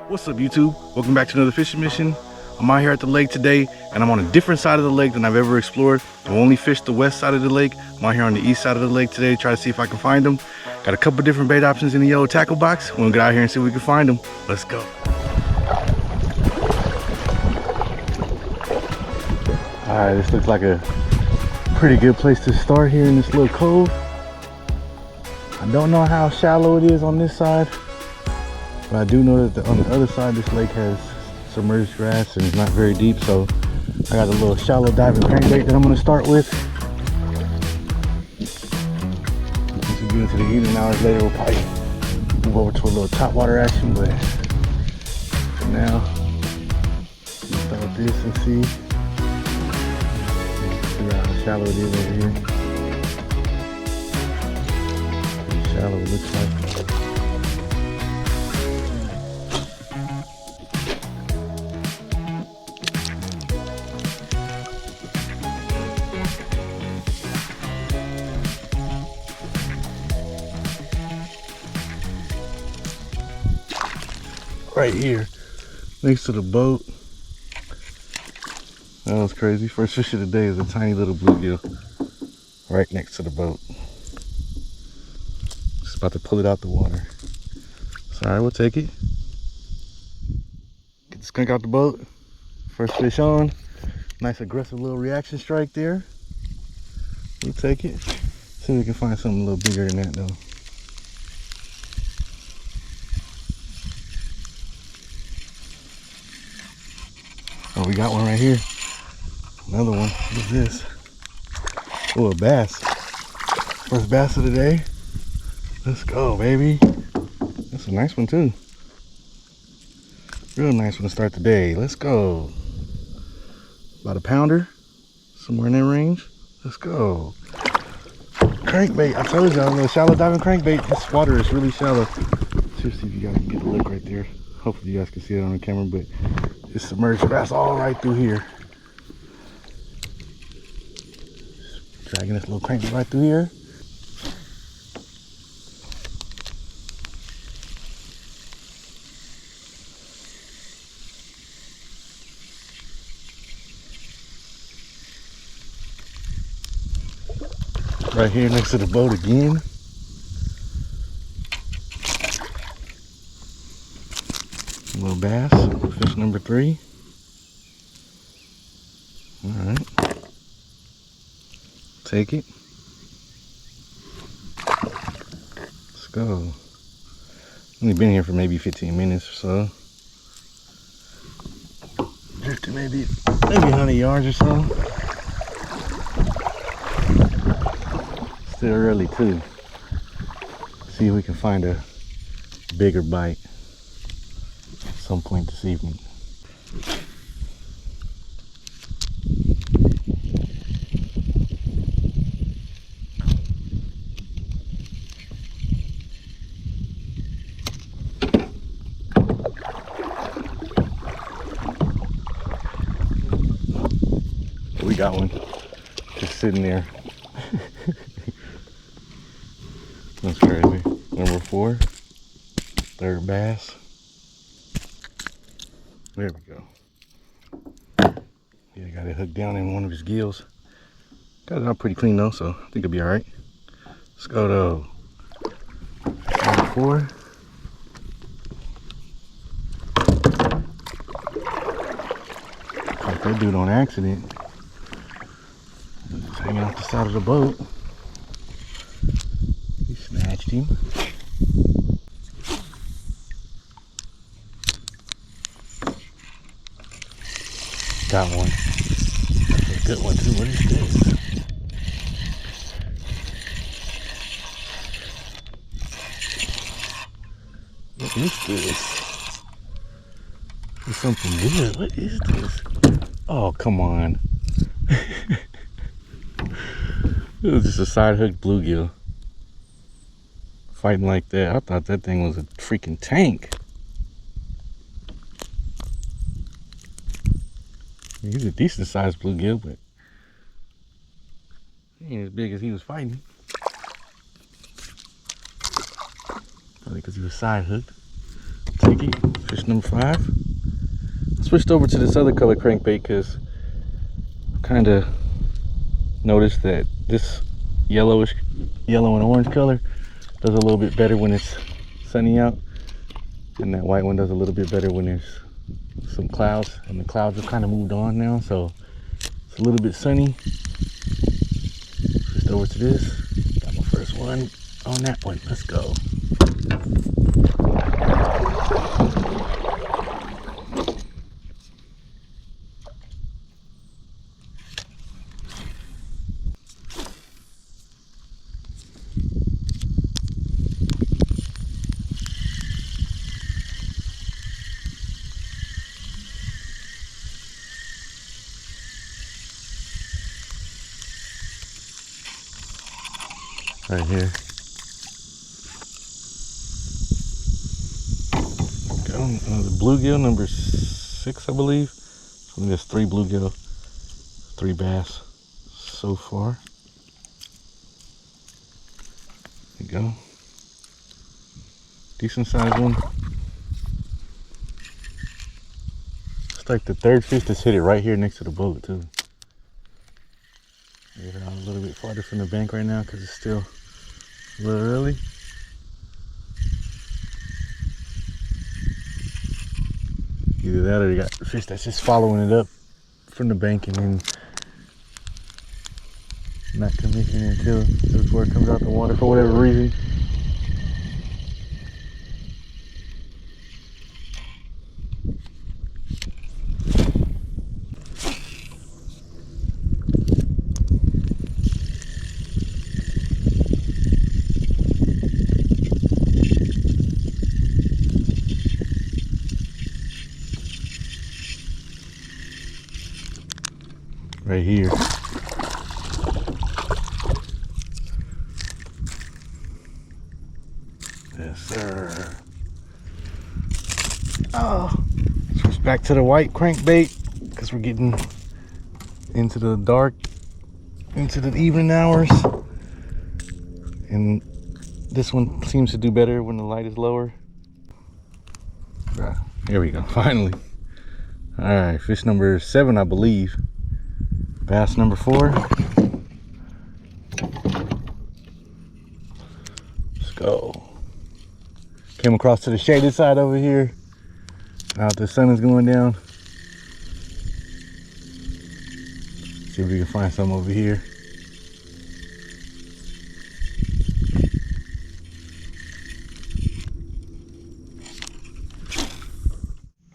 What's up, YouTube? Welcome back to another fishing mission. I'm out here at the lake today, and I'm on a different side of the lake than I've ever explored. I've only fished the west side of the lake. I'm out here on the east side of the lake today to try to see if I can find them. Got a couple different bait options in the yellow tackle box. We're gonna get out here and see if we can find them. Let's go. All right, this looks like a pretty good place to start here in this little cove. I don't know how shallow it is on this side, but I do know that on the other side, this lake has submerged grass and it's not very deep. So I got a little shallow diving crankbait that I'm going to start with. Once we get into the evening hours later, we'll probably move over to a little top water action. But for now, let's start with this and see how shallow it is over here. Pretty shallow it looks like. Right here next to the boat. That was crazy. First fish of the day is a tiny little bluegill right next to the boat. Just about to pull it out the water. Sorry, we'll take it. Get the skunk out the boat. First fish on. Nice aggressive little reaction strike there. We'll take it. See if we can find something a little bigger than that though. Oh, we got one right here. Another one. What is this? Oh, a bass. First bass of the day. Let's go, baby. That's a nice one too. Real nice one to start the day. Let's go. About a pounder. Somewhere in that range. Let's go. Crankbait. I told y'all, a little shallow diving crankbait. This water is really shallow. Seriously, if you guys can get the look right there. Hopefully you guys can see it on the camera, but it's submerged grass all right through here. Just dragging this little crankbait right through here. Right here next to the boat again. A little bass, fish number 3. All right, take it. Let's go. Only been here for maybe 15 minutes or so. Drifted maybe 100 yards or so. Still early too. See if we can find a bigger bite at some point this evening. We got one just sitting there. That's crazy. Number 4, third bass. There we go. Yeah, got it hooked down in one of his gills. Got it out pretty clean though, so I think it'll be all right. Let's go though. Number 4. Caught that dude on accident. Just hanging off the side of the boat. He snatched him. Got one. That's a good one too. What is this? What is this? This is something good. What is this? Oh, come on. It was just a side hook bluegill. Fighting like that. I thought that thing was a freaking tank. He's a decent sized bluegill, but He ain't as big as he was fighting. Probably because he was side hooked. Take it. Fish number 5. I switched over to this other color crankbait because I kind of noticed that this yellow and orange color does a little bit better when it's sunny out, and that white one does a little bit better when there's some clouds, and the clouds have kind of moved on now, so it's a little bit sunny. Switched over to this. Got my first one on that one. Let's go. Right here. Got the bluegill number 6, I believe. So there's 3 bluegill, 3 bass so far. There you go. Decent sized one. It's like the 3rd fish that's hit it right here next to the boat too. Get out a little bit farther from the bank right now because it's still a little early. Either that or you got the fish that's just following it up from the bank and then not commissioning until before it comes out the water for whatever reason. Right here. Yes, sir. Oh, switch back to the white crankbait because we're getting into the dark, into the evening hours, and this one seems to do better when the light is lower. Here we go, finally. All right, fish number 7, I believe. Bass number 4. Let's go. Came across to the shaded side over here. Now the sun is going down. See if we can find some over here.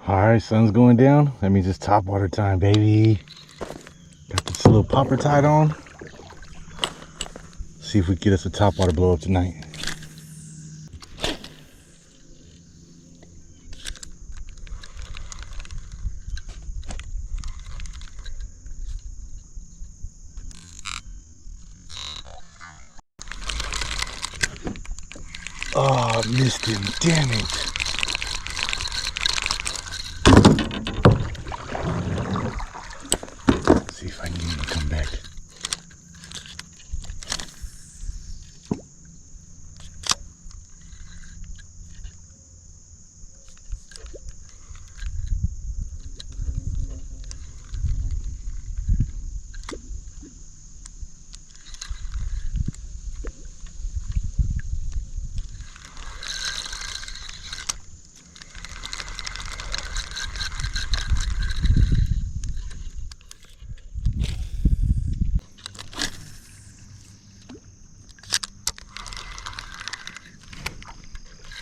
All right, sun's going down. That means it's topwater time, baby. Got this little popper tied on. See if we can get us a topwater blow up tonight. Oh, I missed him, damn it. Let's see if I can get him to come back.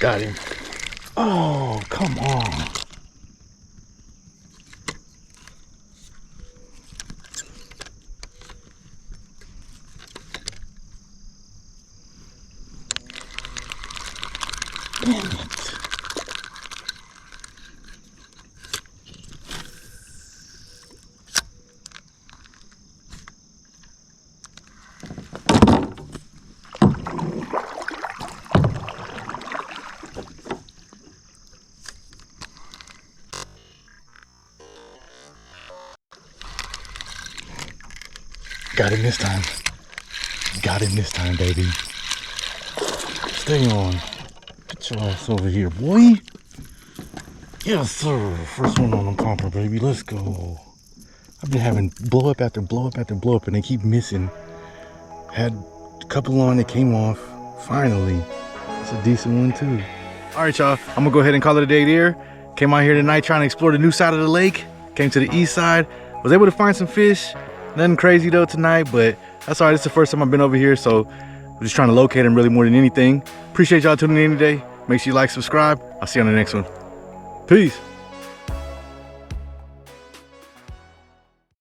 Got him. Oh, come on. Damn it. Got him this time. Got him this time, baby. Stay on. Get your ass over here, boy. Yes, sir. First one on the popper, baby. Let's go. I've been having blow up after blow up after blow up, and they keep missing. Had a couple on that came off. Finally. It's a decent one, too. All right, y'all. I'm going to go ahead and call it a day there. Came out here tonight trying to explore the new side of the lake. Came to the east side. Was able to find some fish. Nothing crazy, though, tonight, but that's all right. It's the first time I've been over here, so I'm just trying to locate them really more than anything. Appreciate y'all tuning in today. Make sure you like, subscribe. I'll see you on the next one. Peace.